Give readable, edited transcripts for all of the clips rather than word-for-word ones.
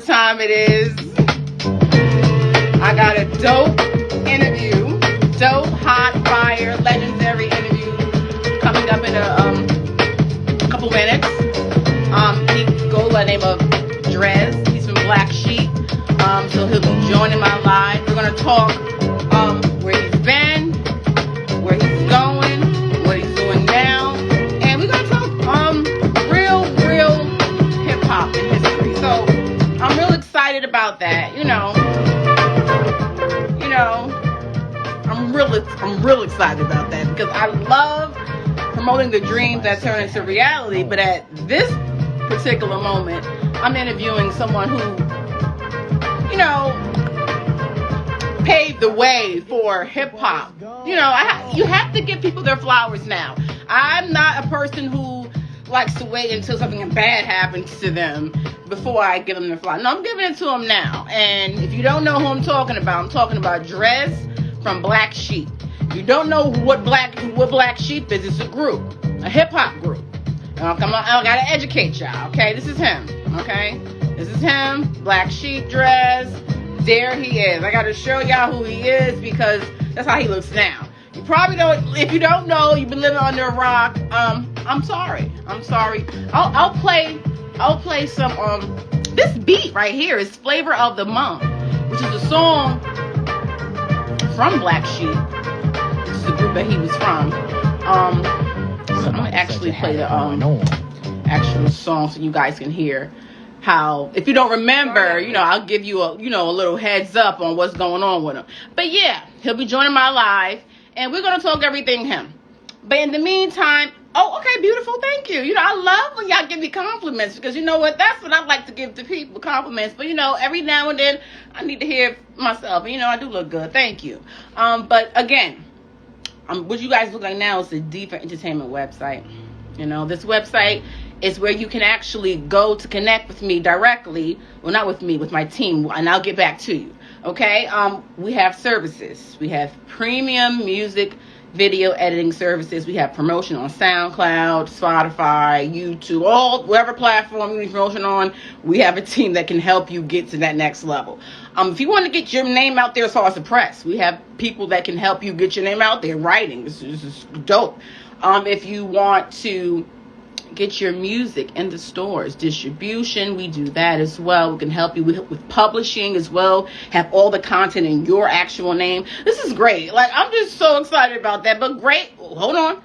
what time it is. I got a dope interview, dope, hot, fire, legendary interview coming up in a couple minutes. He goes by the name of Dres. He's from Black Sheep. So he'll be joining my live. We're gonna talk where he's been, where he's going, what he's doing now, and we're gonna talk real hip hop and history. So I'm real excited about that. I'm real excited about that because I love promoting the dreams that turn into reality. But at this particular moment, I'm interviewing someone who, paved the way for hip hop. You have to give people their flowers now. I'm not a person who likes to wait until something bad happens to them before I give them their flowers. No, I'm giving it to them now. And if you don't know who I'm talking about Dres from Black Sheep. If you don't know what Black Sheep is, it's a group, a hip hop group. I gotta educate y'all. Okay, this is him. Okay, this is him, Black Sheep, Dres. There he is. I got to show y'all who he is because that's how he looks now. You probably don't. If you don't know, you've been living under a rock. I'm sorry. I'll play some. This beat right here is "Flavor of the Month," which is a song from Black Sheep, which is the group that he was from. So I'm gonna actually play the actual song so you guys can hear. How, if you don't remember, I'll give you a little heads up on what's going on with him. But yeah, he'll be joining my live, and we're gonna talk everything him. But in the meantime, okay, beautiful, thank you. I love when y'all give me compliments because you know what? That's what I like to give to people, compliments. But every now and then I need to hear myself. I do look good, thank you. But again, what you guys look like now is the Deeper Entertainment website. This website is where you can actually go to connect with me directly. Well, not with me, with my team, and I'll get back to you. Okay? We have services. We have premium music video editing services. We have promotion on SoundCloud, Spotify, YouTube, whatever platform you need promotion on. We have a team that can help you get to that next level. If you want to get your name out there as far as the press, we have people that can help you get your name out there writing. This is dope. If you want to get your music in the stores, distribution, we do that as well. We can help you with publishing as well, have all the content in your actual name. This is great. I'm just so excited about that. But great. Hold on.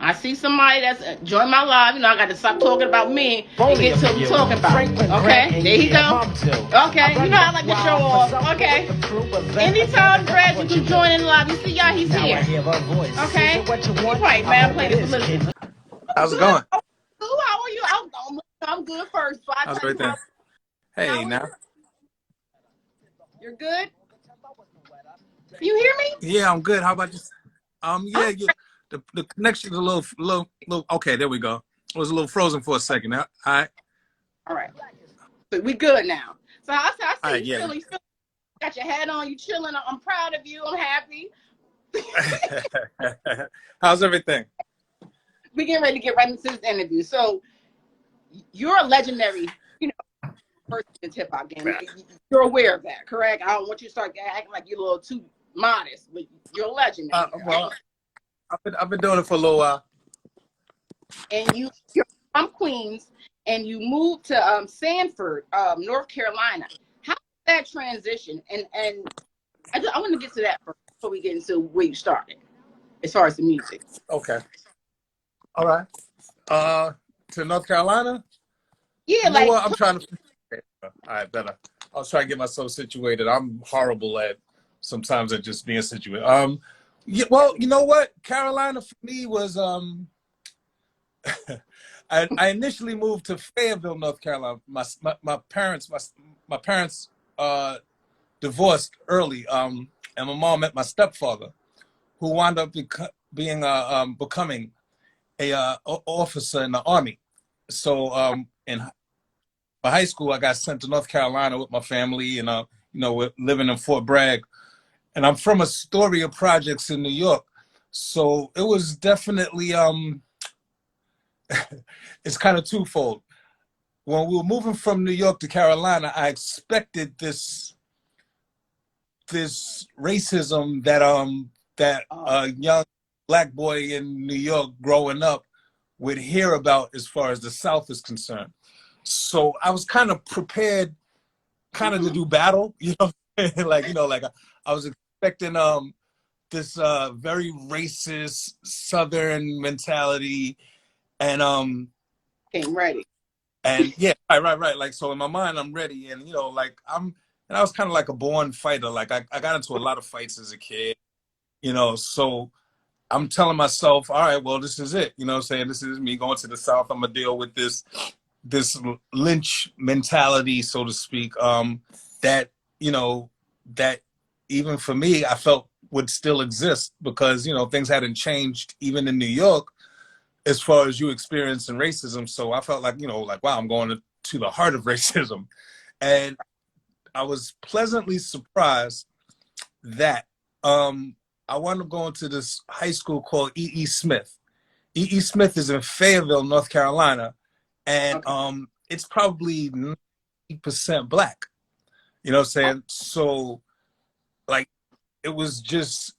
I see somebody that's joined my live. I got to stop talking about me and get to what I'm talking about. Okay, there you go. Okay, I like to show off. Okay, anytime, Dres, you can join in live. You see y'all, he's here. Okay, right, man, I'm playing this. Listen. How's it going? How are you? I'm good first. So how's everything? Hey, now. You're good? You hear me? Yeah, I'm good. How about you? Yeah. The connection's a little. Okay, there we go. It was a little frozen for a second. All right. All right. So we good now. So I see right, you feeling. Got your hat on. You chilling. I'm proud of you. I'm happy. How's everything? We getting ready to get right into this interview. So you're a legendary, person in hip hop game. You're aware of that, correct? I don't want you to start acting like you're a little too modest, but you're a legend. Well, I've been doing it for a little while. And you're from Queens, and you moved to Sanford, North Carolina. How did that transition? And I want to get to that first before we get into where you started, as far as the music. Okay. All right. To North Carolina? Yeah, I'm trying to. All right, better. I was trying to get myself situated. I'm horrible at sometimes at just being situated. Yeah, well, you know what? Carolina for me was I initially moved to Fayetteville, North Carolina. My parents divorced early, and my mom met my stepfather, who wound up becoming a officer in the Army. So in high school, I got sent to North Carolina with my family, and we're living in Fort Bragg. And I'm from Astoria Projects in New York, so it was definitely it's kind of twofold. when we were moving from New York to Carolina, I expected this racism that a young black boy in New York growing up would hear about as far as the South is concerned. So I was kind of prepared kind of to do battle, like, like I was expecting this very racist Southern mentality, and came ready. and yeah, right. Like, so in my mind, I'm ready, and like and I was kind of like a born fighter. Like I got into a lot of fights as a kid, so I'm telling myself, all right, well, this is it. Saying this is me going to the South. I'm gonna deal with this lynch mentality, so to speak, that that even for me I felt would still exist, because things hadn't changed even in New York as far as you experiencing racism. So I felt like wow, I'm going to the heart of racism. And I was pleasantly surprised that I wound up going to this high school called E.E. Smith. E.E. Smith is in Fayetteville, North Carolina, and it's probably 90% black. You know what I'm saying? So, like, it was just,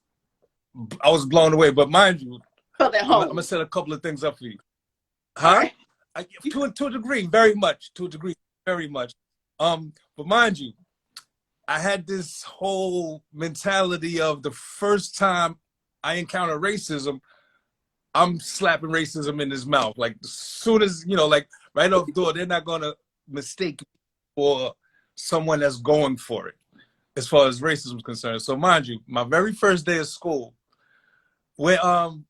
I was blown away. But mind you, I'm going to set a couple of things up for you. Huh? Right. To a degree, very much. To a degree, very much. But mind you, I had this whole mentality of the first time I encounter racism, I'm slapping racism in his mouth. Like, as soon as, like, right off the door, they're not going to mistake me for someone that's going for it, as far as racism is concerned. So mind you, my very first day of school, we're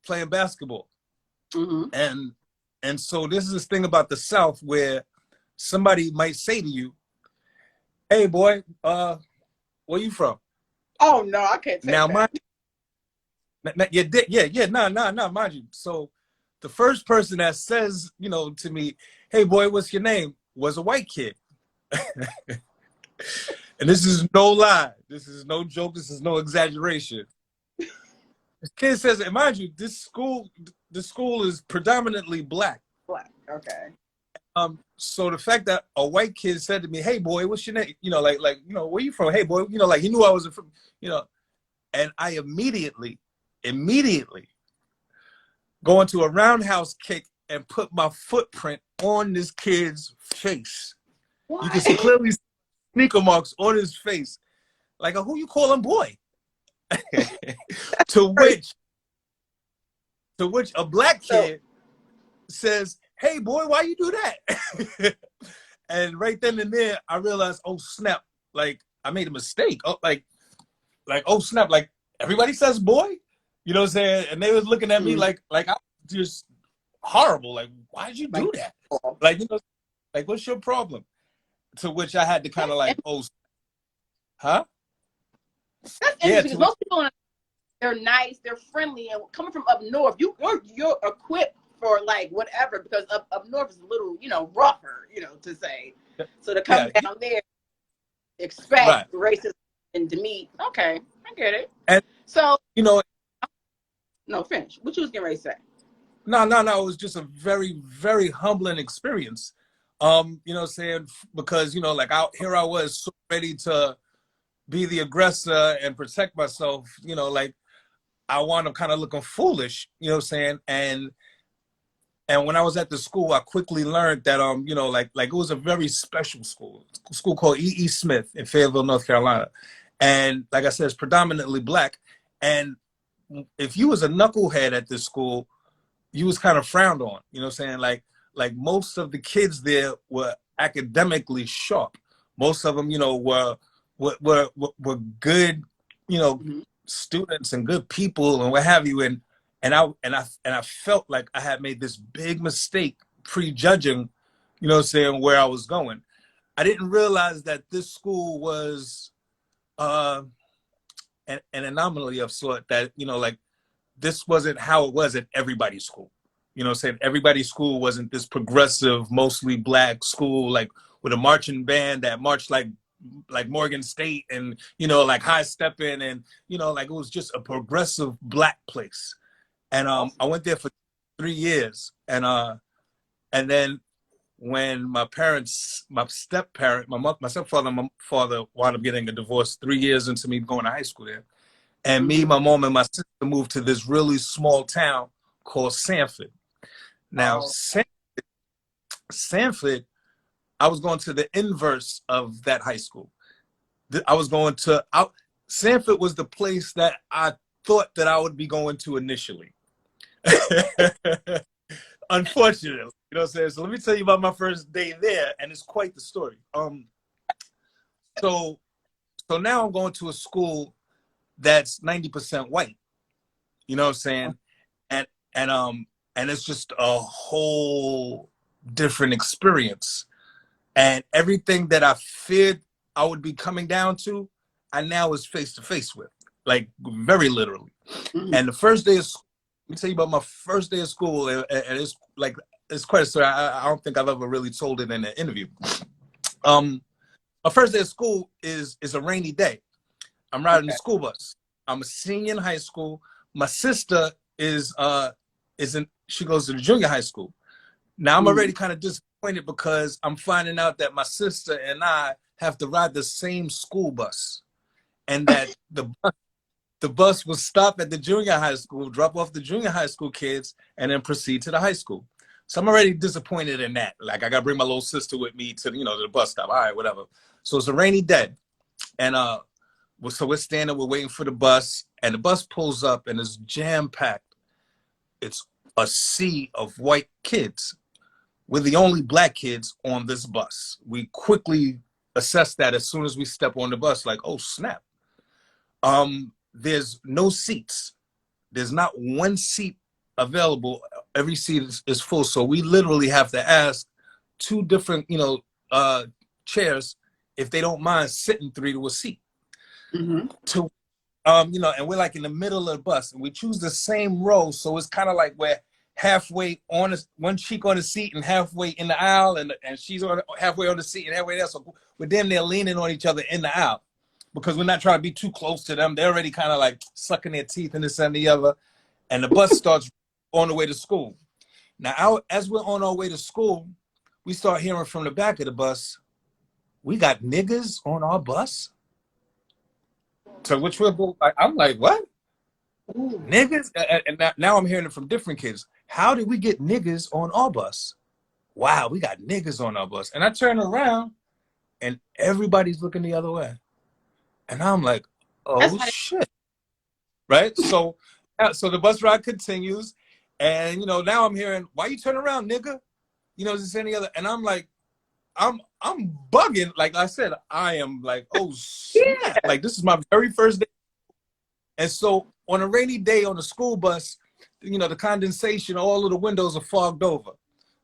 playing basketball. Mm-hmm. And so this is this thing about the South where somebody might say to you, hey, boy, where you from? Oh, no, I can't say now, that. Mind you. So the first person that says, to me, hey, boy, what's your name, was a white kid. And this is no lie. This is no joke. This is no exaggeration. This kid says, and mind you, the school is predominantly black. Black, okay. So the fact that a white kid said to me, hey, boy, what's your name? Where you from? Hey, boy, like he knew I was from, and I immediately go into a roundhouse kick and put my footprint on this kid's face. What? You can see clearly sneaker marks on his face. Like, who you calling boy? to which a black kid says, hey, boy, why you do that? And right then and there, I realized, oh, snap. Like, I made a mistake. Oh, oh, snap. Like, everybody says boy. You know what I'm saying? And they was looking at me like I was just horrible. Like, why'd you do that? Like, like, what's your problem? To which I had to kind of like, huh? That's interesting. Most people, they're nice, they're friendly, and coming from up north, you're equipped for like whatever, because up north is a little, rougher, to say. So to come down there, expect racism and demean. Okay, I get it. And so no, finish. What you was getting ready to say? No. It was just a very, very humbling experience. You know what I'm saying? Because, like here I was so ready to be the aggressor and protect myself, like I wound up kind of looking foolish, you know what I'm saying? And when I was at the school, I quickly learned that, like it was a very special school called E.E. Smith in Fayetteville, North Carolina. And like I said, it's predominantly black. And if you was a knucklehead at this school, you was kind of frowned on, you know what I'm saying? Like most of the kids there were academically sharp. Most of them, were good, students and good people and what have you. And I felt like I had made this big mistake prejudging, you know what I'm saying, where I was going. I didn't realize that this school was an anomaly of sort, that, like this wasn't how it was at everybody's school. You know what I'm saying? Everybody's school wasn't this progressive, mostly black school, like with a marching band that marched like Morgan State and, like high stepping and, like it was just a progressive black place. And I went there for 3 years. And then when my step-parent, my stepfather and my father wound up getting a divorce 3 years into me going to high school there. And me, my mom, and my sister moved to this really small town called Sanford. Now, Sanford, I was going to the inverse of that high school. Sanford was the place that I thought that I would be going to initially. Unfortunately, you know what I'm saying? So let me tell you about my first day there, and it's quite the story. So now I'm going to a school that's 90% white. You know what I'm saying? And it's just a whole different experience. And everything that I feared I would be coming down to, I now was face to face with, like very literally. And the first day of school, let me tell you about my first day of school, and it's quite a story. I don't think I've ever really told it in an interview. My first day of school is a rainy day. I'm riding the school bus. I'm a senior in high school. My sister she goes to the junior high school. Now I'm already kind of disappointed because I'm finding out that my sister and I have to ride the same school bus, and that the bus will stop at the junior high school, drop off the junior high school kids, and then proceed to the high school. So I'm already disappointed in that. Like, I got to bring my little sister with me to, to the bus stop. All right, whatever. So it's a rainy day. And so we're standing, we're waiting for the bus, and the bus pulls up and it's jam-packed. It's a sea of white kids. We're the only black kids on this bus. We quickly assess that as soon as we step on the bus, like, oh, snap. There's no seats. There's not one seat available. Every seat is full. So we literally have to ask two different, chairs if they don't mind sitting three to a seat. And we're like in the middle of the bus, and we choose the same row. So it's kind of like we're halfway on one cheek on the seat and halfway in the aisle, and she's halfway on the seat and halfway there. So we're damn near leaning on each other in the aisle, because we're not trying to be too close to them. They're already kind of like sucking their teeth in this and the other. And the bus starts on the way to school. Now, as we're on our way to school, we start hearing from the back of the bus, we got niggas on our bus? So which I'm like, what? Ooh. Niggas? And now I'm hearing it from different kids. How did we get niggas on our bus? Wow, we got niggas on our bus. And I turn around, and everybody's looking the other way. And I'm like, oh, shit. Right? So the bus ride continues. And, now I'm hearing, why you turn around, nigga? Is this any other? And I'm like, I'm bugging. Like I said, I am like, oh, shit. Yeah. Like, this is my very first day. And so on a rainy day on the school bus, the condensation, all of the windows are fogged over.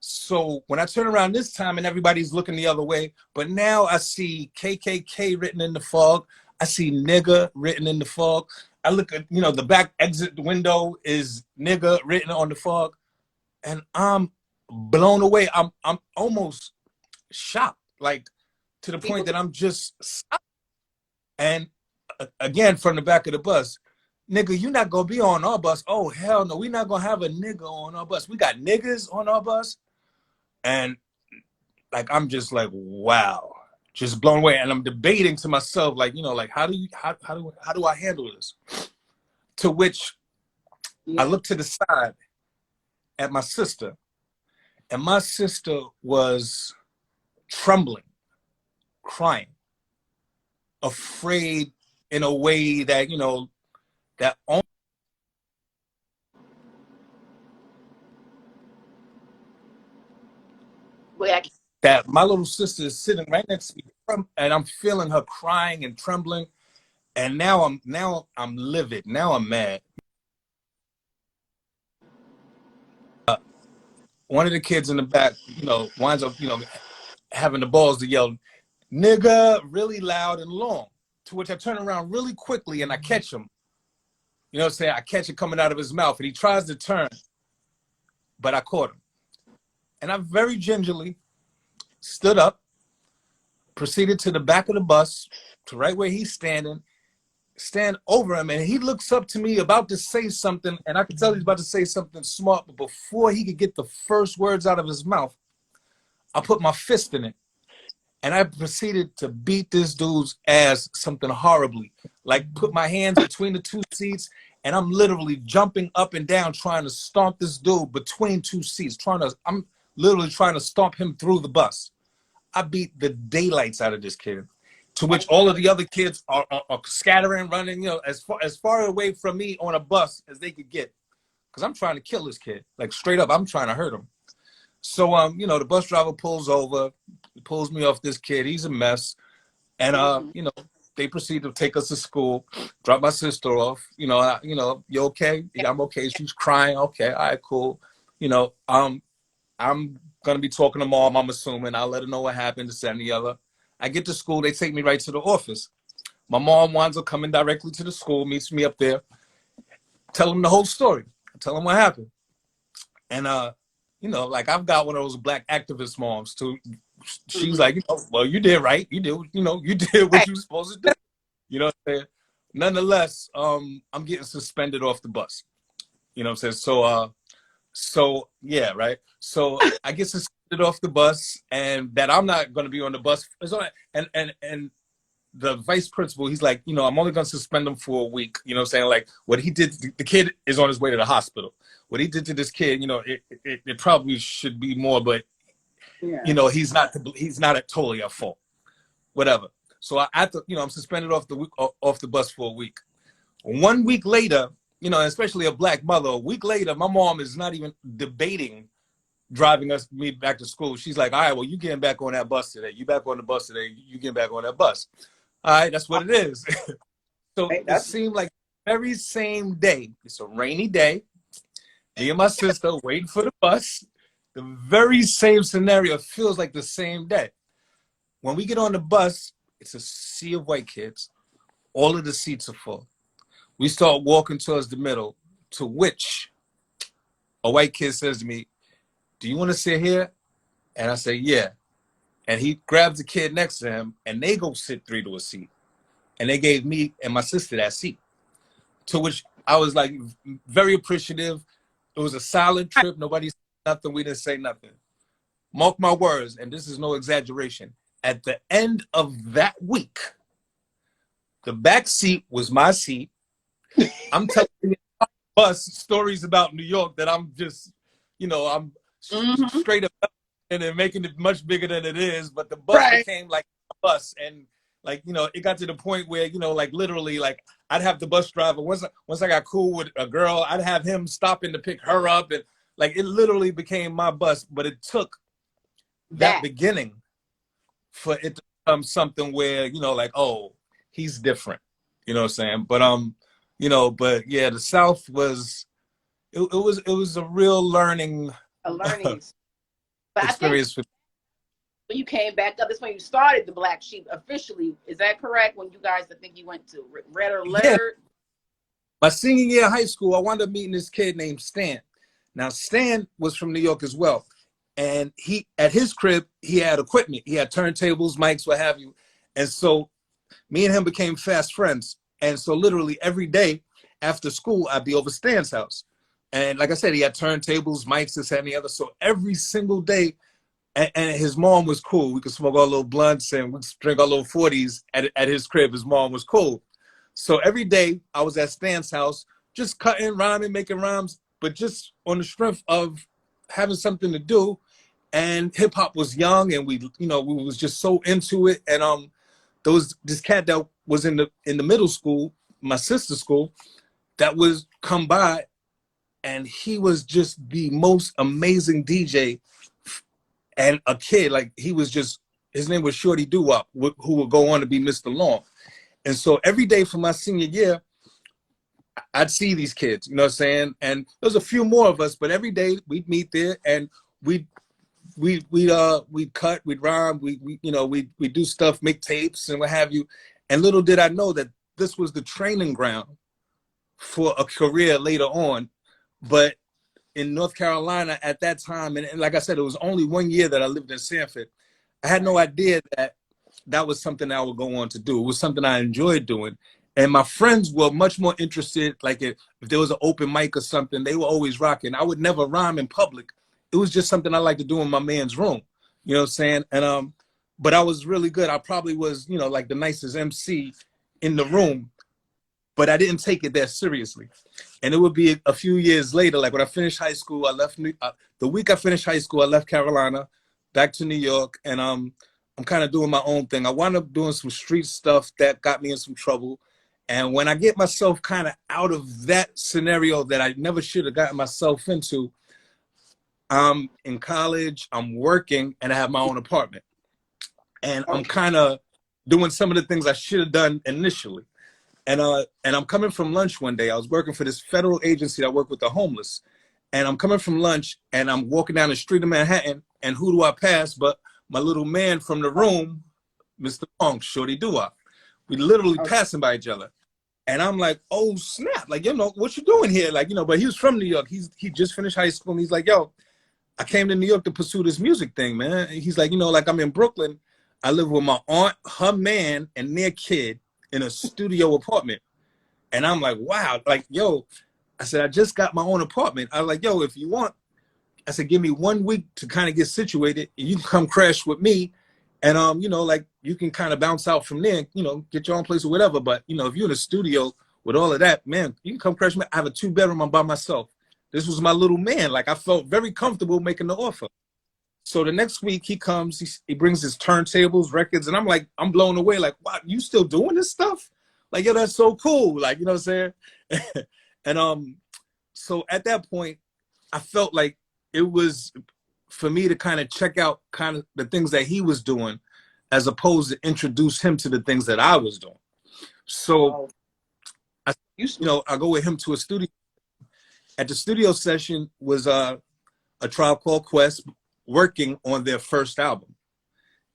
So when I turn around this time and everybody's looking the other way, but now I see KKK written in the fog. I see nigga written in the fog. I look at, the back exit window is nigga written on the fog. And I'm blown away. I'm almost shocked, like to the point that I'm just stopped. And again, from the back of the bus, nigga, you not gonna be on our bus. Oh, hell no, we not gonna have a nigga on our bus. We got niggas on our bus. And like, I'm just like, wow, just blown away. And I'm debating to myself, like, how do I handle this? To which I look to the side at my sister, and my sister was trembling, crying, afraid in a way that, that only that my little sister is sitting right next to me, and I'm feeling her crying and trembling, and now I'm livid. Now I'm mad. One of the kids in the back, winds up, having the balls to yell, nigga, really loud and long. To which I turn around really quickly and I catch him. You know what I'm saying? I catch it coming out of his mouth, and he tries to turn, but I caught him. And I very gingerly stood up, proceeded to the back of the bus, to right where he's standing, stand over him, and he looks up to me about to say something, and I can tell he's about to say something smart, but before he could get the first words out of his mouth, I put my fist in it. And I proceeded to beat this dude's ass something horribly. Like put my hands between the two seats and I'm literally jumping up and down trying to stomp this dude between two seats. I'm literally trying to stomp him through the bus. I beat the daylights out of this kid, to which all of the other kids are scattering, running, as far away from me on a bus as they could get. Because I'm trying to kill this kid. Like straight up, I'm trying to hurt him. So, the bus driver pulls over, pulls me off this kid. He's a mess. And, they proceed to take us to school, drop my sister off. You okay? Yeah, I'm okay. She's crying. Okay, all right, cool. I'm going to be talking to mom, I'm assuming. I'll let her know what happened, this and the other. I get to school. They take me right to the office. My mom winds up coming directly to the school, meets me up there, tell them the whole story. Tell them what happened. And, like I've got one of those black activist moms too. She's like, well, you did right. You did, you did what you were supposed to do. You know what I'm saying? Nonetheless, I'm getting suspended off the bus. You know what I'm saying? So yeah, right. So I get suspended off the bus, and that I'm not going to be on the bus. And the vice principal, he's like, I'm only going to suspend him for a week. You know what I'm saying? Like what he did, the kid is on his way to the hospital. What he did to this kid, it probably should be more, but he's not totally at fault. Whatever. So I'm suspended off the bus for a week. 1 week later, especially a black mother, a week later, my mom is not even debating driving me back to school. She's like, all right, well, you getting back on that bus today. You back on the bus today. You getting back on that bus. All right, that's what it is. So it seemed like the very same day. It's a rainy day. Me and my sister waiting for the bus. The very same scenario feels like the same day. When we get on the bus, it's a sea of white kids. All of the seats are full. We start walking towards the middle, to which a white kid says to me, do you want to sit here? And I say, yeah. And he grabs the kid next to him, and they go sit 3 to a seat. And they gave me and my sister that seat. To which I was like very appreciative. It was a silent trip. Nobody said nothing. We didn't say nothing. Mark my words, and this is no exaggeration. At the end of that week, the back seat was my seat. I'm telling you bus stories about New York that I'm just, I'm straight up and then making it much bigger than it is. But the bus became like a bus, and it got to the point where literally I'd have the bus driver once I got cool with a girl, I'd have him stopping to pick her up, and it literally became my bus. But it took that beginning for it to become something where oh, he's different. You know what I'm saying? But but yeah, the South was it was a real learning experience. When you came back up, that's when you started the Black Sheep officially. Is that correct? When you guys, I think you went to Red Alert. Yeah. My senior year of high school, I wound up meeting this kid named Stan. Now, Stan was from New York as well. And at his crib, he had equipment. He had turntables, mics, what have you. And so me and him became fast friends. And so literally every day after school, I'd be over Stan's house. And like I said, he had turntables, mics, this and the other. So every single day, and his mom was cool. We could smoke our little blunts and we'd drink our little 40s at his crib. His mom was cool. So every day I was at Stan's house, just cutting, rhyming, making rhymes, but just on the strength of having something to do. And hip hop was young, and we was just so into it. And there was this cat that was in the middle school, my sister's school, that was come by, and he was just the most amazing DJ. And a kid, he was just, his name was Shorty Doo-Wop, who would go on to be Mr. Long. And so every day for my senior year, I'd see these kids, you know what I'm saying? And there's a few more of us, but every day we'd meet there, and we'd cut, we'd rhyme, we'd do stuff, make tapes and what have you. And little did I know that this was the training ground for a career later on. But in North Carolina at that time, and like I said, it was only 1 year that I lived in Sanford. I had no idea that was something I would go on to do. It was something I enjoyed doing. And my friends were much more interested, if there was an open mic or something, they were always rocking. I would never rhyme in public. It was just something I like to do in my man's room. You know what I'm saying? And but I was really good. I probably was, you know, like the nicest MC in the room, but I didn't take it that seriously. And it would be a few years later, like when I finished high school, I left the week I finished high school, I left Carolina, back to New York, and I'm kind of doing my own thing. I wound up doing some street stuff that got me in some trouble. And when I get myself kind of out of that scenario that I never should have gotten myself into, I'm in college, I'm working, and I have my own apartment. And I'm kind of doing some of the things I should have done initially. And I'm coming from lunch one day. I was working for this federal agency that worked with the homeless. And I'm coming from lunch, and I'm walking down the street of Manhattan, and who do I pass but my little man from the room, Mr. Punk, Shorty Doo-Wop. We literally passing by each other. And I'm like, oh, snap. Like, you know, what you doing here? Like, you know, but he was from New York. He just finished high school, and he's like, yo, I came to New York to pursue this music thing, man. And he's like, you know, like I'm in Brooklyn. I live with my aunt, her man, and their kid in a studio apartment. And I'm like, wow. Like, yo, I said, I just got my own apartment. I was like, yo, if you want, I said, give me 1 week to kind of get situated. And you can come crash with me. And, you know, like you can kind of bounce out from there, you know, get your own place or whatever. But, you know, if you're in a studio with all of that, man, you can come crash with me. I have a 2-bedroom. I'm by myself. This was my little man. Like I felt very comfortable making the offer. So the next week he comes, he brings his turntables, records, and I'm like, I'm blown away. Like, wow, you still doing this stuff? Like, yo, that's so cool. Like, you know what I'm saying? And so at that point, I felt like it was for me to kind of check out kind of the things that he was doing, as opposed to introduce him to the things that I was doing. So I go with him to a studio. At the studio session was a Tribe Called Quest working on their first album.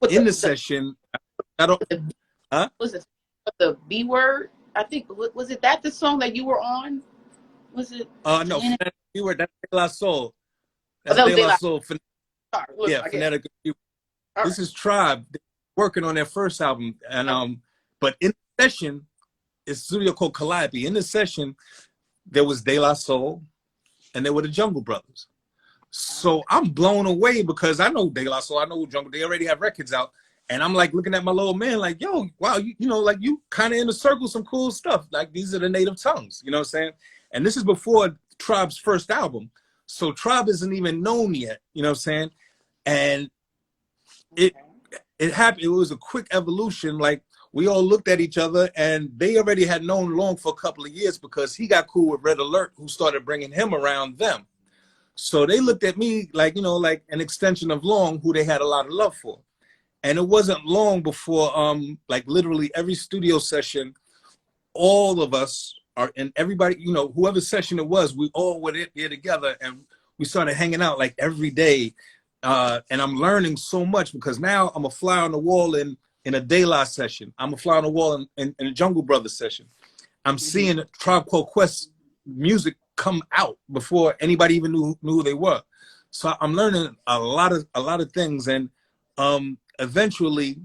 In the session, I don't. Was it the B Word? I think was it that the song that you were on? Was it? No, B Word. That's De La Soul. That's De La La Soul. Yeah, phonetic. This is Tribe working on their first album, and but in the session, it's a studio called Calliope. In the session, there was De La Soul, and there were the Jungle Brothers. So I'm blown away because I know De La Soul, I know Jungle. They already have records out, and I'm like looking at my little man, like, yo, wow, you know, like you kind of in the circle, some cool stuff. Like these are the native tongues, you know what I'm saying? And this is before Tribe's first album, so Tribe isn't even known yet, you know what I'm saying? And it happened. It was a quick evolution. Like we all looked at each other, and they already had known Long for a couple of years because he got cool with Red Alert, who started bringing him around them. So they looked at me like, you know, like an extension of Long, who they had a lot of love for. And it wasn't long before, like literally every studio session, all of us are, and everybody, you know, whoever session it was, we all were there together, and we started hanging out like every day. And I'm learning so much because now I'm a fly on the wall in a De La session. I'm a fly on the wall in a Jungle Brothers session. I'm seeing Tribe Called Quest music come out before anybody even knew who they were. So I'm learning a lot of things, and eventually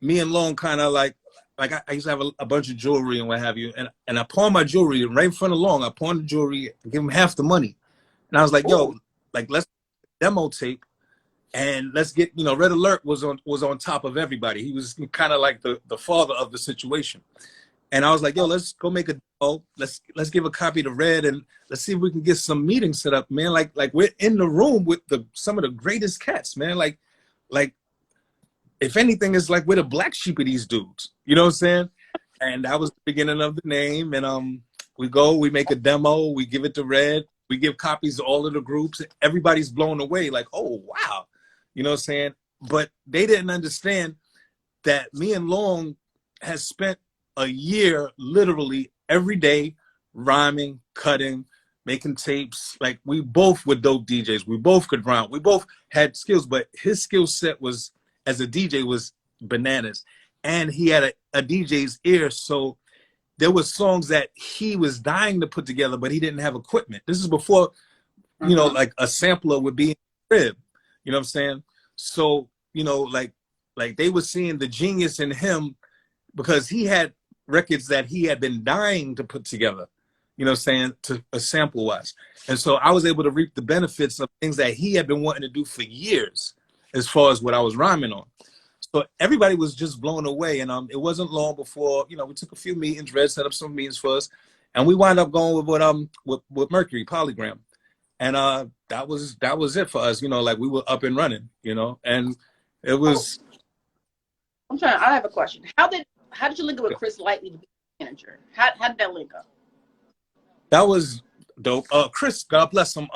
me and Long kind of like I used to have a bunch of jewelry and what have you, and I pawned my jewelry right in front of Long. I pawned the jewelry, give him half the money, and I was like, yo, like let's demo tape, and let's get, you know, Red Alert was on top of everybody. He was kind of like the father of the situation. And I was like, yo, let's go make a demo. Let's give a copy to Red, and let's see if we can get some meetings set up, man. Like we're in the room with some of the greatest cats, man. Like if anything, it's like we're the black sheep of these dudes. You know what I'm saying? And that was the beginning of the name. And we make a demo, we give it to Red, we give copies to all of the groups. Everybody's blown away, like, oh wow. You know what I'm saying? But they didn't understand that me and Long has spent a year literally every day rhyming, cutting, making tapes. Like we both were dope DJs. We both could rhyme. We both had skills, but his skill set was as a DJ was bananas. And he had a DJ's ear. So there was songs that he was dying to put together, but he didn't have equipment. This is before, you know, like a sampler would be in the crib. You know what I'm saying? So, you know, like they were seeing the genius in him because he had records that he had been dying to put together, you know what I'm saying, to a sample wise. And so I was able to reap the benefits of things that he had been wanting to do for years. as far as what I was rhyming on. So everybody was just blown away. And it wasn't long before, you know, we took a few meetings, Dres set up some meetings for us, and we wound up going with Mercury, Polygram. And that was it for us, you know, like we were up and running, you know, and it was. I have a question. How did you link up with Chris Lightly to be manager? How did that link up? That was dope. Chris, God bless him.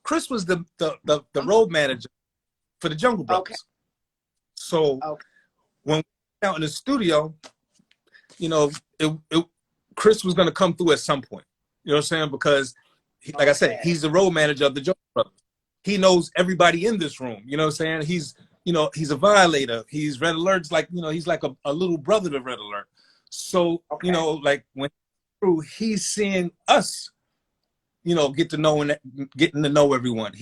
Chris was the road manager for the Jungle Brothers. Okay. So when we went out in the studio, you know, Chris was going to come through at some point. You know what I'm saying? Because, like I said, he's the road manager of the Jungle Brothers. He knows everybody in this room. You know what I'm saying? He's a violator. He's Red Alert's like, you know, he's like a little brother to Red Alert. So, you know, like when he's seeing us, you know, getting to know everyone.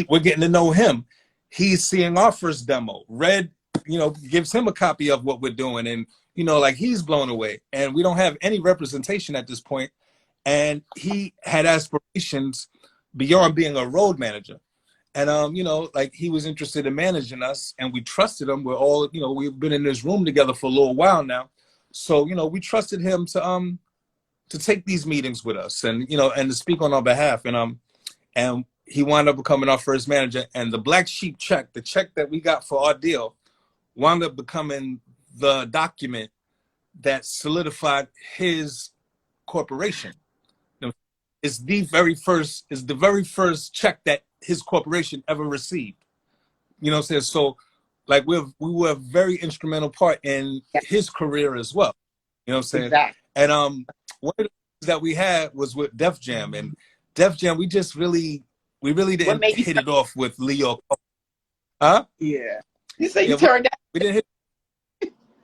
We're getting to know him. He's seeing our first demo. Red, you know, gives him a copy of what we're doing, and you know, like he's blown away. And we don't have any representation at this point. And he had aspirations beyond being a road manager. And you know, like he was interested in managing us, and we trusted him. We're all, you know, we've been in this room together for a little while now, so you know, we trusted him to take these meetings with us, and you know, and to speak on our behalf. And he wound up becoming our first manager. And the black sheep check, the check that we got for our deal, wound up becoming the document that solidified his corporation. It's the very first check that his corporation ever received. You know what I'm saying? So like we were a very instrumental part in his career as well. You know what I'm saying? Exactly. And one of the things that we had was with Def Jam. And Def Jam, we really didn't hit it off with Leo. Huh? Yeah. You say you turned down. We didn't hit.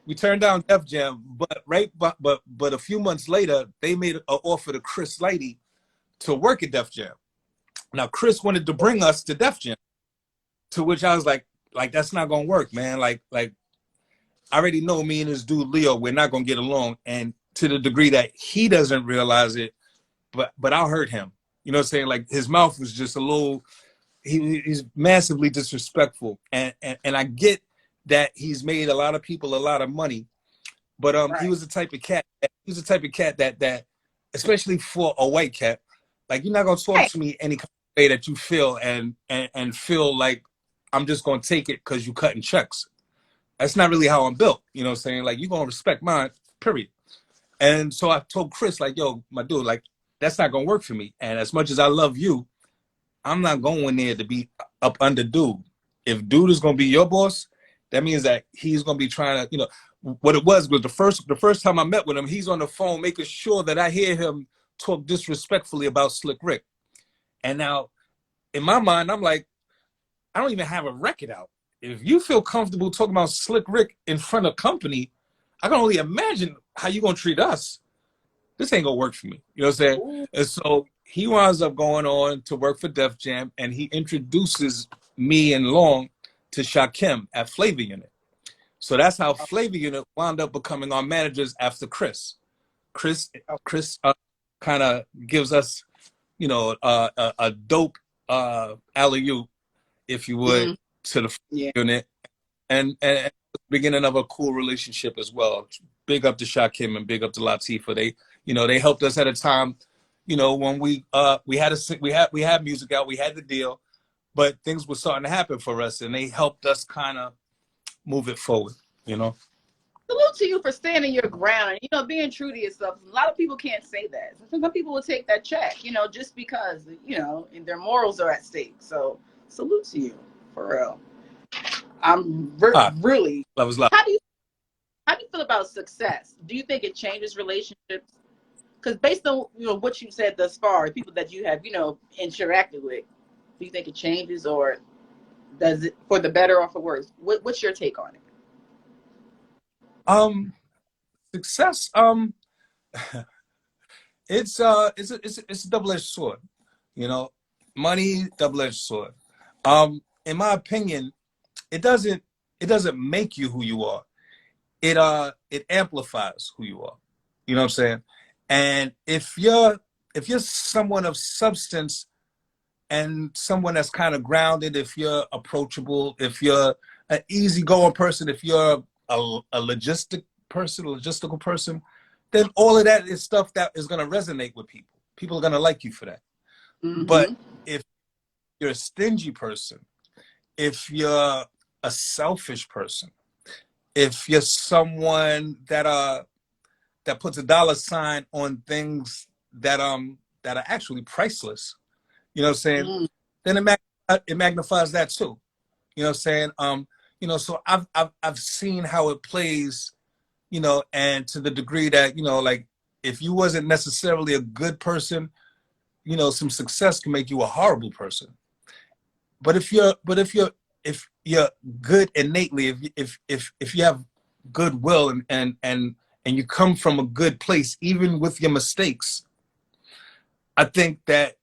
We turned down Def Jam, but a few months later, they made an offer to Chris Lighty to work at Def Jam. Now Chris wanted to bring us to Def Jam, to which I was like that's not gonna work, man. Like I already know me and this dude Leo, we're not gonna get along, and to the degree that he doesn't realize it, but I heard him. You know what I'm saying? Like his mouth was just a little. He's massively disrespectful, and I get that he's made a lot of people a lot of money, but he was the type of cat. He was the type of cat that especially for a white cat, like you're not gonna talk to me any kind of way that you feel and feel like I'm just gonna take it because you cutting checks. That's not really how I'm built. You know what I'm saying? Like you're gonna respect mine, period. And so I told Chris, like, yo, my dude, like that's not gonna work for me. And as much as I love you, I'm not going there to be up under dude. If dude is gonna be your boss, that means that he's gonna be trying to, you know, what it was the first time I met with him, he's on the phone making sure that I hear him talk disrespectfully about Slick Rick. And now in my mind, I'm like, I don't even have a record out. If you feel comfortable talking about Slick Rick in front of company, I can only imagine how you gonna treat us. This ain't gonna work for me. You know what I'm saying? Ooh. And so he winds up going on to work for Def Jam, and he introduces me and Long to Shakim at Flavor Unit. So that's how Flavor Unit wound up becoming our managers after Chris. Chris kind of gives us, you know, a dope alley-oop, if you would, to the unit, and the beginning of a cool relationship as well. Big up to Shakim and big up to Latifah. They helped us at a time, you know, when we had music out, we had the deal, but things were starting to happen for us, and they helped us kind of move it forward, you know. Salute to you for standing your ground and, you know, being true to yourself. A lot of people can't say that. Some people will take that check, you know, just because, you know, and their morals are at stake. So salute to you, for real. I'm really. That was love. How do you feel about success? Do you think it changes relationships? Because based on, you know, what you said thus far, people that you have, you know, interacted with, do you think it changes, or does it for the better or for worse? What's your take on it? Success. It's a double-edged sword. You know, money, double-edged sword. In my opinion, it doesn't make you who you are. It amplifies who you are. You know what I'm saying? And if you're someone of substance and someone that's kind of grounded, if you're approachable, if you're an easygoing person, if you're a logistical person, then all of that is stuff that is going to resonate with people. People are going to like you for that. Mm-hmm. But if you're a stingy person, if you're a selfish person, if you're someone that puts a dollar sign on things that are actually priceless, you know what I'm saying? Mm-hmm. Then it magnifies that too. You know what I'm saying? You know, so I've seen how it plays, you know, and to the degree that, you know, like if you wasn't necessarily a good person, you know, some success can make you a horrible person. But if you're good innately, if you have goodwill and you come from a good place, even with your mistakes, I think that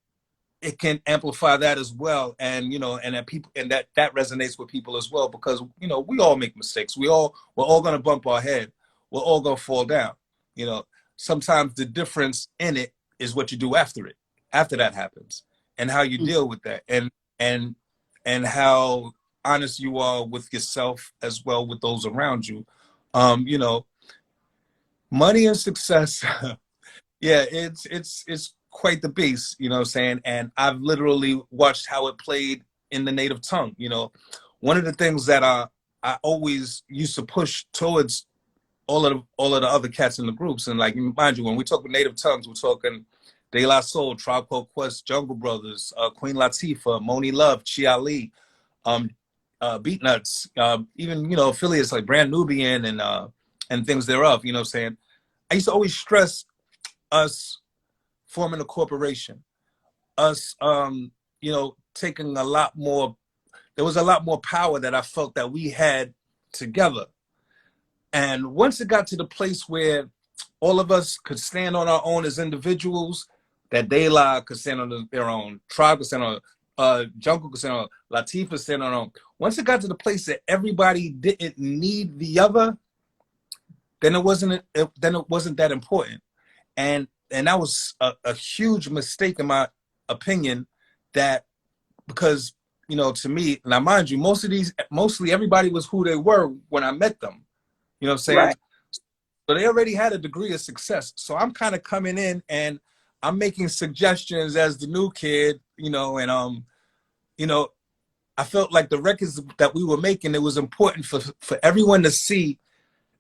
it can amplify that as well. And, you know, and that resonates with people as well, because, you know, we all make mistakes. We're all going to bump our head. We're all going to fall down. You know, sometimes the difference in it is what you do after that happens, and how you deal with that, and how honest you are with yourself as well, with those around you. You know, money and success, yeah, it's quite the beast, you know what I'm saying? And I've literally watched how it played in the native tongue. You know, one of the things that I always used to push towards all of the other cats in the groups, and like, mind you, when we talk with native tongues, we're talking De La Soul, Tribe Called Quest, Jungle Brothers, Queen Latifah, Moni Love, Chi Ali, Beatnuts, even, you know, affiliates like Brand Nubian and things thereof, you know what I'm saying? I used to always stress us forming a corporation, us, you know, taking a lot more, there was a lot more power that I felt that we had together. And once it got to the place where all of us could stand on our own as individuals, that De La could stand on their own, Tribe could stand on, Jungle could stand on, Latifah stand on their own. Once it got to the place that everybody didn't need the other, then it wasn't that important. And that was a huge mistake, in my opinion, that, because, you know, to me, now mind you, mostly everybody was who they were when I met them. You know what I'm saying? Right. So they already had a degree of success. So I'm kind of coming in and I'm making suggestions as the new kid, you know, and you know, I felt like the records that we were making, it was important for everyone to see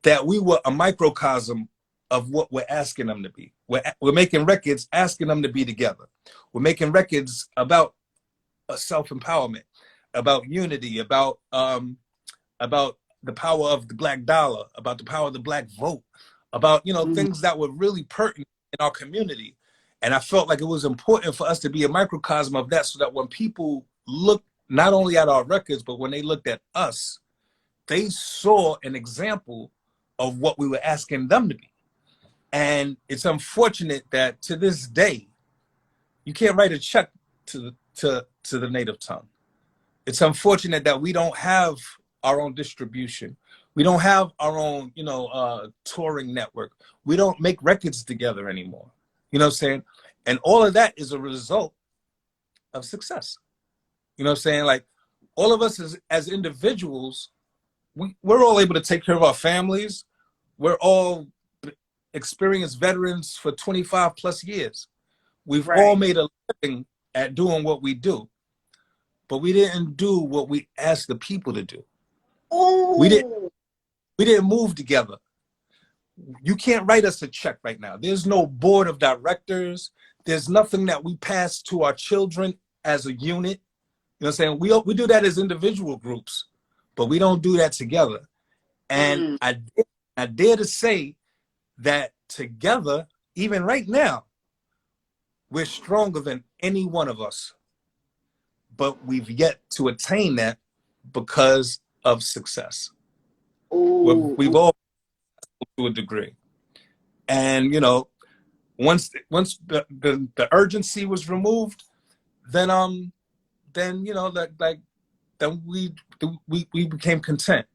that we were a microcosm of what we're asking them to be. We're making records asking them to be together. We're making records about self-empowerment, about unity, about the power of the Black dollar, about the power of the Black vote, about, you know, things that were really pertinent in our community. And I felt like it was important for us to be a microcosm of that, so that when people looked not only at our records, but when they looked at us, they saw an example of what we were asking them to be. And it's unfortunate that to this day, you can't write a check to the native tongue. It's unfortunate that we don't have our own distribution. We don't have our own, you know, touring network. We don't make records together anymore. You know what I'm saying? And all of that is a result of success. You know what I'm saying? Like, all of us as individuals, we're all able to take care of our families. We're all experienced veterans for 25 plus years. We've all made a living at doing what we do, but we didn't do what we asked the people to do. Ooh. We didn't move together. You can't write us a check right now. There's no board of directors. There's nothing that we pass to our children as a unit. You know what I'm saying? We do that as individual groups, but we don't do that together. And I dare to say that together, even right now, we're stronger than any one of us. But we've yet to attain that because of success. We've all, to a degree. And, you know, once the urgency was removed, then you know, then we became content.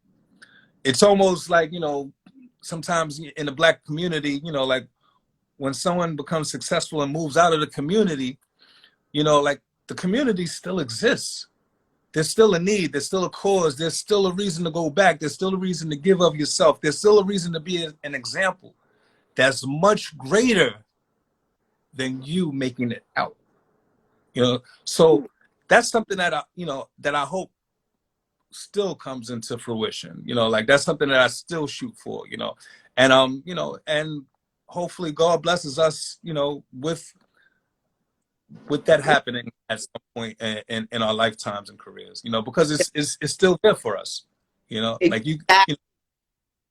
It's almost like, you know, sometimes in the Black community, you know, like when someone becomes successful and moves out of the community, you know, like the community still exists. There's still a need. There's still a cause. There's still a reason to go back. There's still a reason to give of yourself. There's still a reason to be an example that's much greater than you making it out. You know, so that's something that I hope still comes into fruition. You know, like that's something that I still shoot for. You know, and hopefully God blesses us. You know, with that happening at some point in our lifetimes and careers. You know, because it's still there for us. You know, like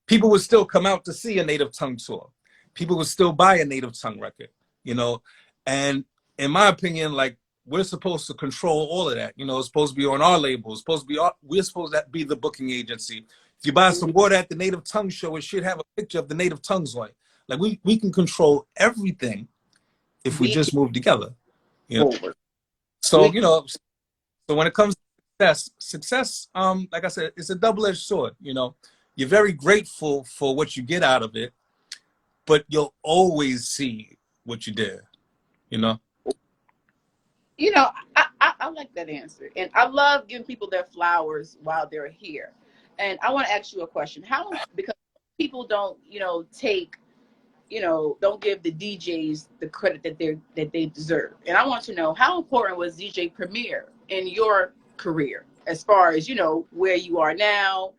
people would still come out to see a native tongue tour. People would still buy a native tongue record. You know, and in my opinion, like, we're supposed to control all of that. You know, it's supposed to be on our label. It's supposed to be we're supposed to be the booking agency. If you buy some water at the Native Tongue Show, it should have a picture of the native tongues on it. Like we can control everything if we just move together. You know? So, you know, so when it comes to success, like I said, it's a double-edged sword. You know, you're very grateful for what you get out of it, but you'll always see what you did, you know? You know, I like that answer. And I love giving people their flowers while they're here. And I want to ask you a question. Because people don't, don't give the DJs the credit that they deserve. And I want to know, how important was DJ Premier in your career as far as, where you are now,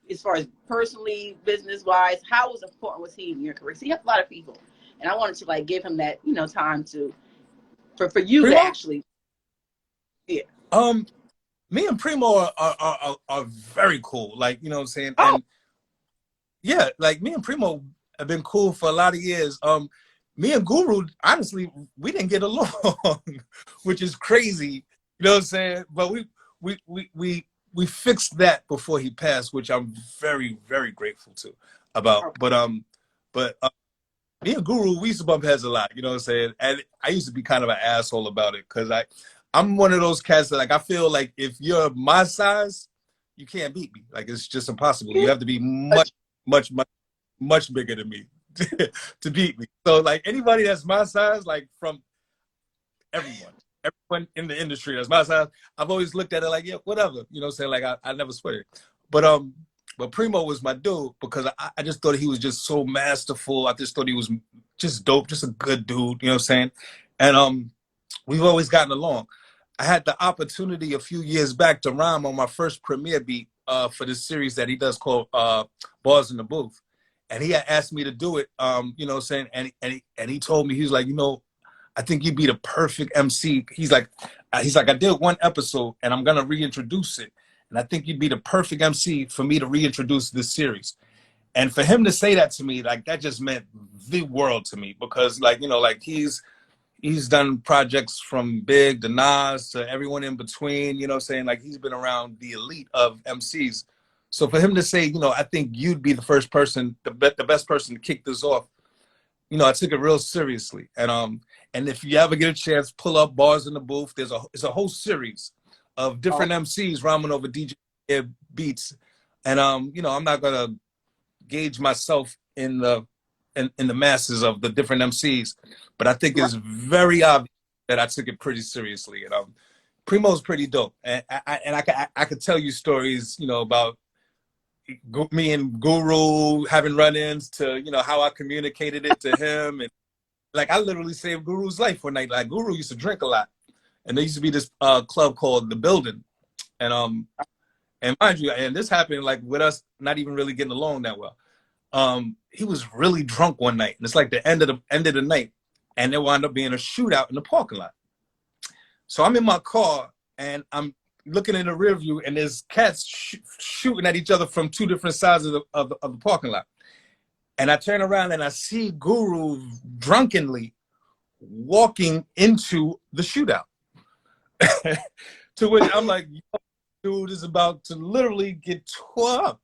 as far as personally, business-wise, how important was he in your career? So you have a lot of people. And I wanted to give him that, time for you Primo? to actually, yeah. Me and Primo are very cool. Like, you know what I'm saying? Oh. And yeah, like me and Primo have been cool for a lot of years. Me and Guru, honestly, we didn't get along, which is crazy. You know what I'm saying? But we fixed that before he passed, which I'm very, very grateful about. Okay. But me and Guru, we used to bump heads a lot, you know what I'm saying? And I used to be kind of an asshole about it because I'm one of those cats that, like, I feel like if you're my size, you can't beat me. Like, it's just impossible. You have to be much, much, much, much bigger than me to beat me. So, like, anybody that's my size, like, from everyone in the industry that's my size, I've always looked at it like, yeah, whatever. You know what I'm saying? Like, I never sweat it. But Primo was my dude because I just thought he was just so masterful. I just thought he was just dope, just a good dude, you know what I'm saying? And we've always gotten along. I had the opportunity a few years back to rhyme on my first premiere beat for this series that he does called Bars in the Booth. And he had asked me to do it, you know what I'm saying? And he told me, he was like, I think you'd be the perfect MC. He's like, I did one episode and I'm going to reintroduce it. And I think you'd be the perfect MC for me to reintroduce this series. And for him to say that to me, like, that just meant the world to me because, like, he's done projects from Big to Nas to everyone in between, you know what I'm saying? Like, he's been around the elite of MCs. So for him to say, I think you'd be the first person, the best person to kick this off, I took it real seriously. And if you ever get a chance, pull up Bars in the Booth. It's a whole series of different MCs rhyming over DJ beats. And, I'm not going to gauge myself in the masses of the different MCs, but I think it's very obvious that I took it pretty seriously. And Primo's pretty dope. And I could tell you stories, about me and Guru having run-ins to, how I communicated it to him. And like, I literally saved Guru's life one night. Like, Guru used to drink a lot. And there used to be this club called The Building. And mind you, and this happened like with us not even really getting along that well. He was really drunk one night. And it's like the end of the night. And there wound up being a shootout in the parking lot. So I'm in my car and I'm looking in the rear view and there's cats shooting at each other from two different sides of the parking lot. And I turn around and I see Guru drunkenly walking into the shootout. To which I'm like, dude is about to literally get tore up.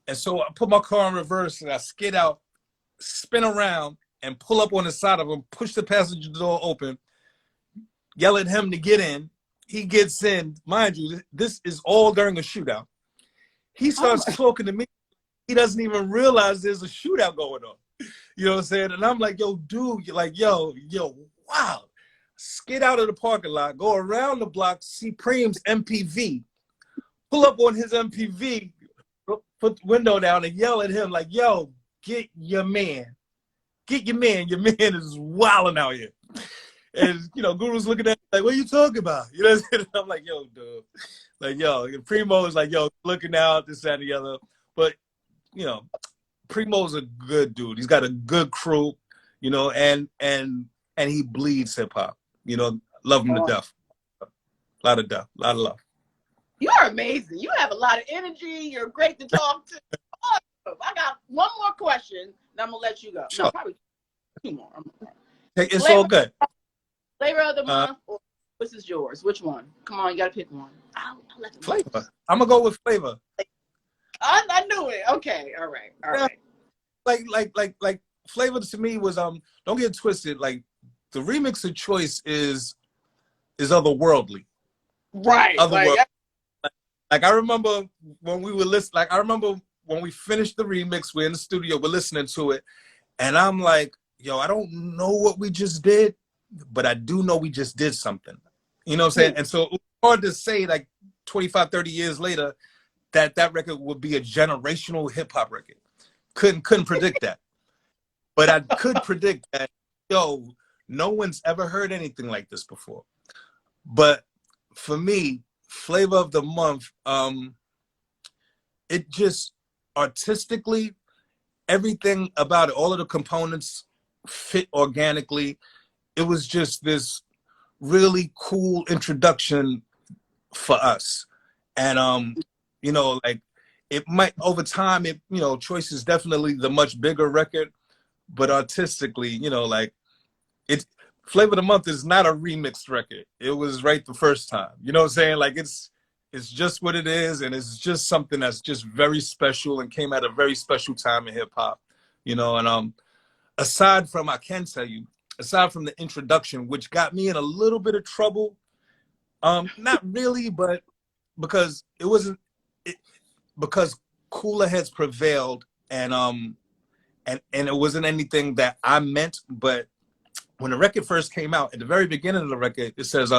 And so I put my car in reverse and I skid out, spin around and pull up on the side of him, push the passenger door open, yell at him to get in. He gets in. Mind you, this is all during a shootout. He starts talking to me. He doesn't even realize there's a shootout going on. You know what I'm saying? And I'm like, yo, dude, you're like, yo, wow. skid out of the parking lot, go around the block, see Preem's MPV, pull up on his MPV, put the window down and yell at him like, yo, get your man. Get your man. Your man is wilding out here. And, you know, Guru's looking at me like, what are you talking about? You know what I'm saying? I'm like, yo, dude. Like, yo, Primo is like, yo, looking out, this, that, and the other. But, you know, Primo's a good dude. He's got a good crew, you know, and he bleeds hip hop. You know, love him to death. A lot of love. You're amazing. You have a lot of energy. You're great to talk to. Awesome. I got one more question, and I'm gonna let you go. Sure. No, probably two more. It's all good. Flavor of the month, or this is yours. Which one? Come on, you gotta pick one. I'll let them Flavor. Know. I'm gonna go with Flavor. I knew it. Okay, all right. Like Flavor to me was don't get it twisted. Like the remix of Choice is otherworldly. Right. Otherworldly. Like I remember when we were listening. Like I remember when we finished the remix. We're in the studio. We're listening to it, and I'm like, yo, I don't know what we just did, but I do know we just did something. You know what I'm saying? And so it was hard to say like 25, 30 years later that record would be a generational hip hop record. Couldn't predict that. But I could predict that, yo, no one's ever heard anything like this before. But for me, Flavor of the Month, it just artistically, everything about it, all of the components fit organically. It was just this really cool introduction for us. And you know, like it might over time, it, you know, Choice is definitely the much bigger record, but artistically, you know, like it Flavor of the Month is not a remixed record. It was right the first time. You know what I'm saying? Like it's just what it is, and it's just something that's just very special and came at a very special time in hip hop. You know, and aside from, I can tell you, aside from the introduction, which got me in a little bit of trouble, not really, but because it wasn't because cooler heads prevailed, and it wasn't anything that I meant. But when the record first came out, at the very beginning of the record, it says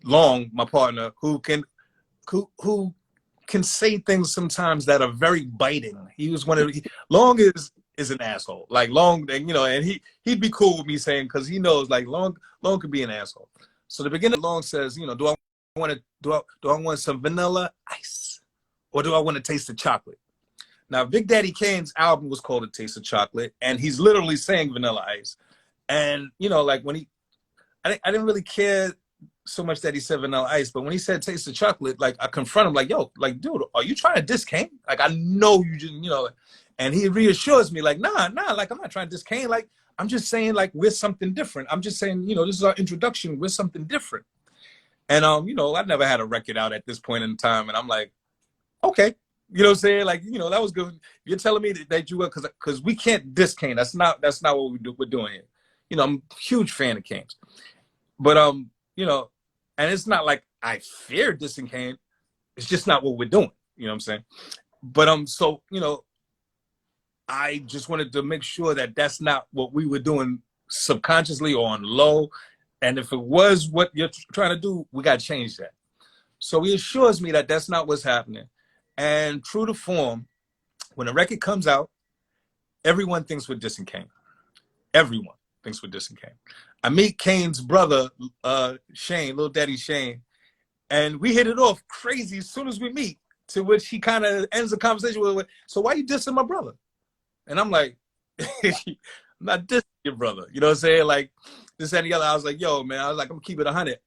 Long, my partner, who can say things sometimes that are very biting. He was Long is an asshole. Like Long, you know, and he'd be cool with me saying, because he knows like Long could be an asshole. So the beginning, Long says, you know, do I want some vanilla ice, or do I want to taste the chocolate? Now, Big Daddy Kane's album was called A Taste of Chocolate, and he's literally saying vanilla ice. And, you know, like when I didn't really care so much that he said vanilla ice, but when he said taste of chocolate, like I confront him like, yo, like, dude, are you trying to diss Kane? Like, I know you just, you know, and he reassures me like, nah, like, I'm not trying to diss Kane. Like, I'm just saying like, we're something different. I'm just saying, you know, this is our introduction. We're something different. And, you know, I never had a record out at this point in time. And I'm like, okay. You know what I'm saying? Like, you know, that was good. You're telling me that you were, because we can't diss Kane. That's not what we're doing here. You know, I'm a huge fan of Kane's. But, you know, and it's not like I fear dissing Kane. It's just not what we're doing. You know what I'm saying? But, so, you know, I just wanted to make sure that that's not what we were doing subconsciously or on low. And if it was what you're trying to do, we got to change that. So he assures me that that's not what's happening. And true to form, when a record comes out, everyone thinks we're dissing Kane. Everyone thinks we're dissing Kane. I meet Kane's brother, Shane, Little Daddy Shane, and we hit it off crazy as soon as we meet, to which he kind of ends the conversation with, so why you dissing my brother? And I'm like, I'm not dissing your brother. You know what I'm saying? Like, this and the other. I was like, yo, man, I was like, I'm going to keep it 100.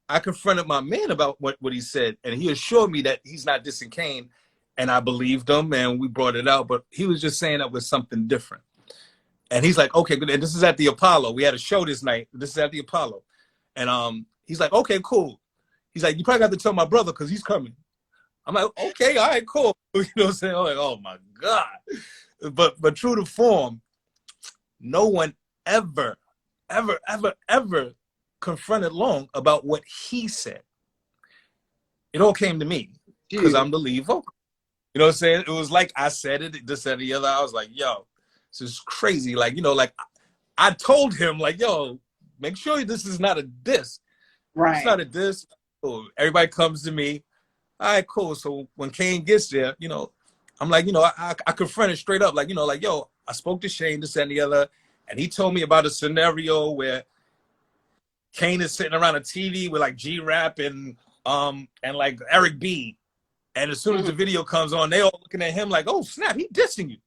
I confronted my man about what he said, and he assured me that he's not dissing Kane, and I believed him, and we brought it out, but he was just saying that was something different. And he's like, okay, good. And this is at the Apollo. We had a show this night. This is at the Apollo. And he's like, okay, cool. He's like, you probably got to tell my brother because he's coming. I'm like, okay, all right, cool. You know what I'm saying? I'm like, oh, my God. But true to form, no one ever confronted Long about what he said. It all came to me because I'm the lead vocal. You know what I'm saying? It was like I said it, this and the other. I was like, yo, this is crazy. Like, you know, like I told him, like, yo, make sure this is not a diss. It's Right. not a diss. Oh, everybody comes to me. All right, cool. So when Kane gets there, you know, I'm like, you know, I confronted straight up, like, you know, like, yo, I spoke to Shane, this and the other, and he told me about a scenario where Kane is sitting around a TV with like G-Rap and like Eric B. And as soon as the video comes on, they all looking at him like, oh snap, he dissing you.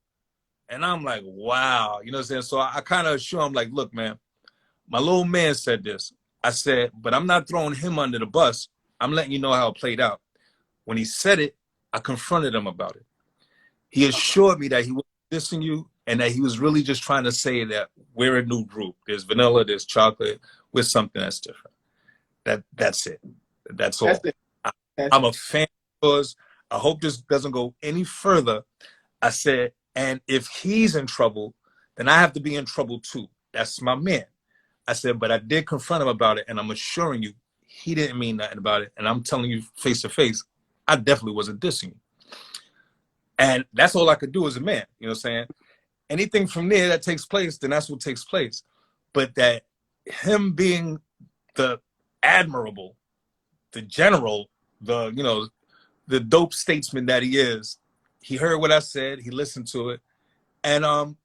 And I'm like, wow, you know what I'm saying? So I kind of show him like, look, man, my little man said this. I said, but I'm not throwing him under the bus. I'm letting you know how it played out. When he said it, I confronted him about it. He assured me that he wasn't dissing you and that he was really just trying to say that we're a new group. There's vanilla, there's chocolate, we're something that's different. That's it. That's all. That's it. I'm a fan of yours. I hope this doesn't go any further. I said, and if he's in trouble, then I have to be in trouble too. That's my man. I said, but I did confront him about it, and I'm assuring you, he didn't mean nothing about it. And I'm telling you face to face, I definitely wasn't dissing you. And that's all I could do as a man, you know what I'm saying? Anything from there that takes place, then that's what takes place. But that him being the admirable, the general, the, you know, the dope statesman that he is, he heard what I said, he listened to it, and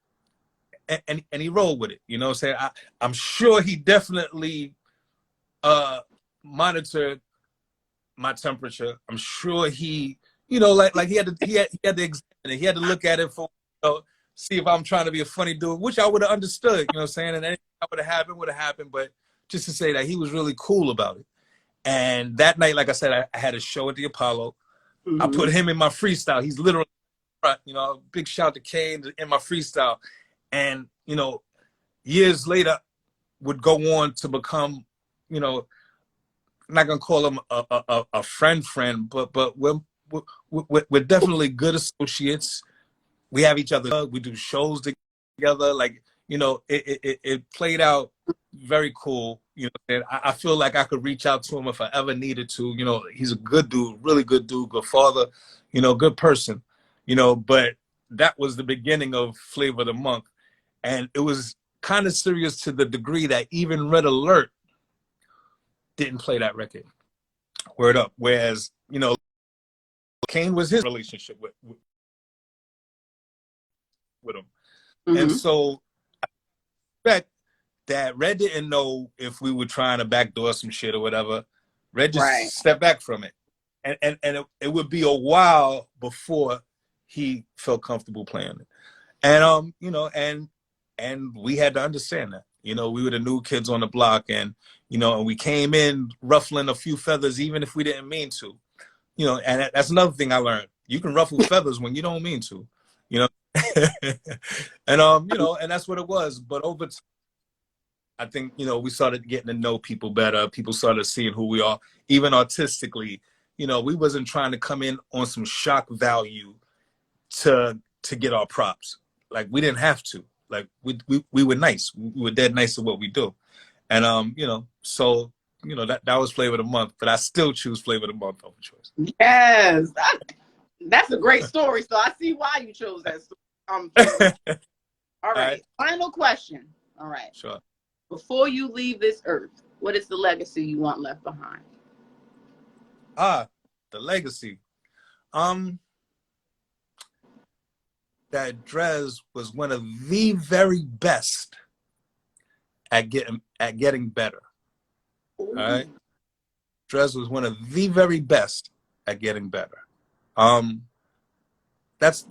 he rolled with it, you know what I'm saying? I'm sure he definitely monitored my temperature. I'm sure he, you know, like he had to examine it. He had to look at it for, you know, see if I'm trying to be a funny dude, which I would have understood, you know what I'm saying? And anything that would have happened, but just to say that he was really cool about it. And that night, like I said, I had a show at the Apollo. I put him in my freestyle. He's literally, you know, big shout to Kane in my freestyle. And, you know, years later would go on to become, you know, I'm not gonna call him a friend, but we're definitely good associates. We have each other. We do shows together. Like, you know, it played out very cool. You know, and I feel like I could reach out to him if I ever needed to. You know, he's a good dude, really good dude, good father, you know, good person. You know, but that was the beginning of Flavor of the Month. And it was kind of serious to the degree that even Red Alert didn't play that record. Word up. Whereas, you know, Kane was his relationship with him. And so I expect that Red didn't know if we were trying to backdoor some shit or whatever. Red just stepped back from it. And it would be a while before he felt comfortable playing it. And you know, and we had to understand that. You know, we were the new kids on the block, and you know, and we came in ruffling a few feathers even if we didn't mean to. You know, and that's another thing I learned. You can ruffle feathers when you don't mean to, you know. And you know, and that's what it was. But over time, I think, you know, we started getting to know people better. People started seeing who we are, even artistically. You know, we wasn't trying to come in on some shock value to get our props. Like, we didn't have to. Like, we were nice. We were dead nice at what we do. And you know, so, you know, that was Flavor of the Month, but I still choose Flavor of the Month over choice. Yes. That's a great story. So I see why you chose that story. All right. Final question. All right. Sure. Before you leave this earth, what is the legacy you want left behind? The legacy. That Dres was one of the very best at getting better. All right. Dres was one of the very best at getting better. That's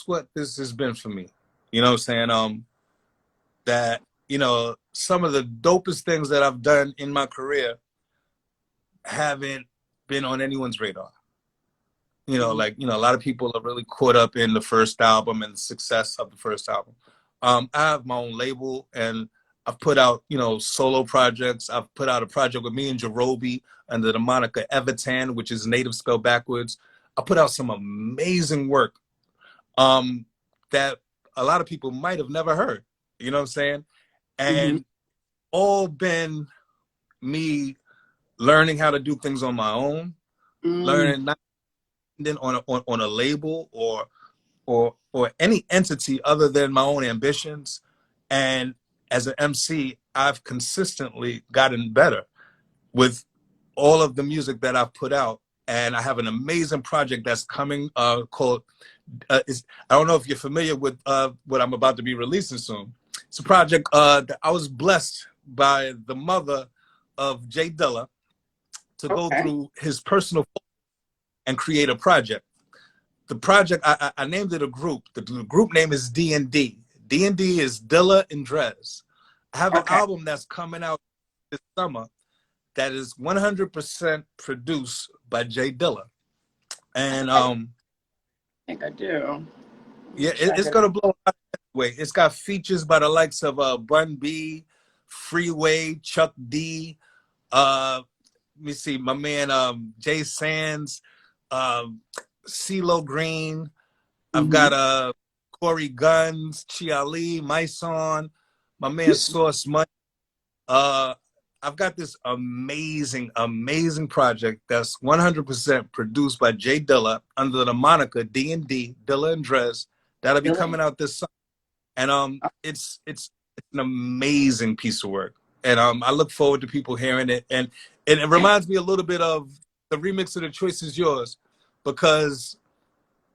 what this has been for me. You know what I'm saying? That, you know, some of the dopest things that I've done in my career haven't been on anyone's radar. You know, like, you know, a lot of people are really caught up in the first album and the success of the first album. I have my own label, and I've put out, you know, solo projects. I've put out a project with me and Jerobi under the moniker Evertan, which is native spelled backwards. I put out some amazing work that a lot of people might have never heard. You know what I'm saying? And all been me learning how to do things on my own, learning not on a label or any entity other than my own ambitions, and as an MC, I've consistently gotten better with all of the music that I've put out. And I have an amazing project that's coming called, I don't know if you're familiar with what I'm about to be releasing soon. It's a project that I was blessed by the mother of Jay Dilla to go through his personal and create a project. The project, I named it a group. The group name is D&D. D&D is Dilla and Dres. I have an album that's coming out this summer that is 100% produced by Jay Dilla. And I think I do. yeah, it's gonna blow up anyway. It's got features by the likes of Bun B, Freeway, Chuck D, let me see, my man Jay Sands, CeeLo Green. I've got Corey Guns, Chi Ali, Myson, my man Sauce Money. I've got this amazing project that's 100% produced by Jay Dilla under the moniker D&D, Dilla and Dres. That'll be coming out this summer. And it's an amazing piece of work. And I look forward to people hearing it. And it reminds me a little bit of the remix of The Choice Is Yours, because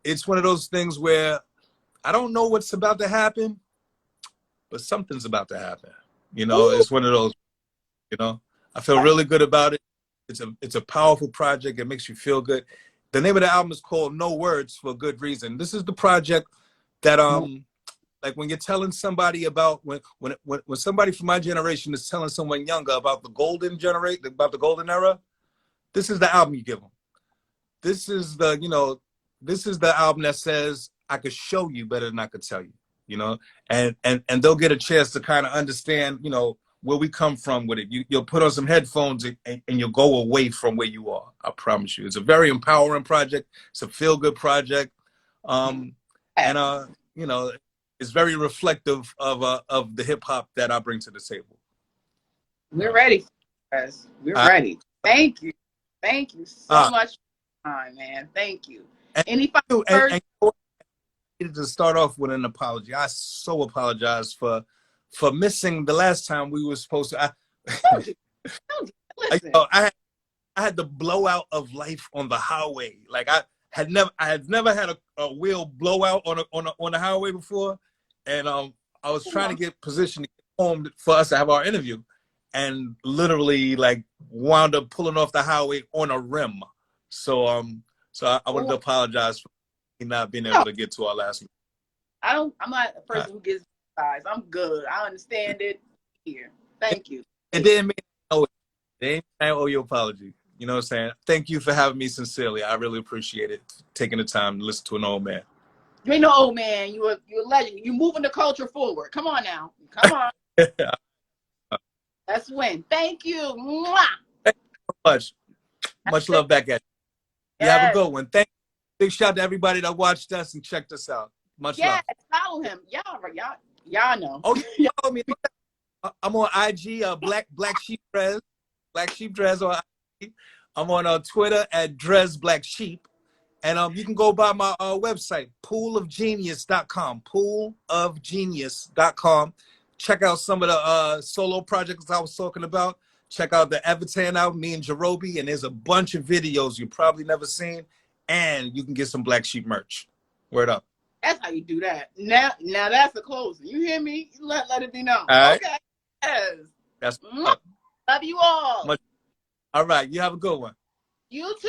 it's one of those things where I don't know what's about to happen, but something's about to happen. You know, it's one of those. You know, I feel really good about it. It's a powerful project. It makes you feel good. The name of the album is called No Words for a good reason. This is the project that like when you're telling somebody about when somebody from my generation is telling someone younger about the golden era, this is the album you give them. This is the album that says I could show you better than I could tell you, you know, and they'll get a chance to kind of understand, you know, where we come from with it. You'll put on some headphones and you'll go away from where you are. I promise you. It's a very empowering project. It's a feel-good project. You know, it's very reflective of the hip hop that I bring to the table. We're ready, guys. We're ready. Thank you. Thank you so much for your time, man. Thank you. Any final words? To start off with an apology. I so apologize for missing the last time we were supposed to. I had the blowout of life on the highway. Like I had never had a wheel blowout on the highway before, and I was trying to get positioned to get home for us to have our interview, and literally like wound up pulling off the highway on a rim. So I wanted to apologize for not being able to get to our last meeting. I'm not a person who gets size. I'm good. I understand it here. Thank you. It didn't mean I owe you an apology. You know what I'm saying? Thank you for having me sincerely. I really appreciate it. Taking the time to listen to an old man. You ain't no old man. You're a legend. You're moving the culture forward. Come on now. Come on. Let's win. Thank you. Mwah. Thank you so much. Much love back at you. Yes. Have a good one. Thank you. Big shout out to everybody that watched us and checked us out. Much love. Follow him. Y'all know. Oh, you follow me. I'm on IG, Black Sheep Dres. Black Sheep Dres on IG. I'm on Twitter at Dres Black Sheep. And you can go by my website, poolofgenius.com. Poolofgenius.com. Check out some of the solo projects I was talking about. Check out the Everton album, me and Jerobi. And there's a bunch of videos you've probably never seen. And you can get some Black Sheep merch. Word up. That's how you do that. Now that's the closing. You hear me? Let it be known. All right. Okay. Yes. That's Love you all. All right. You have a good one. You too.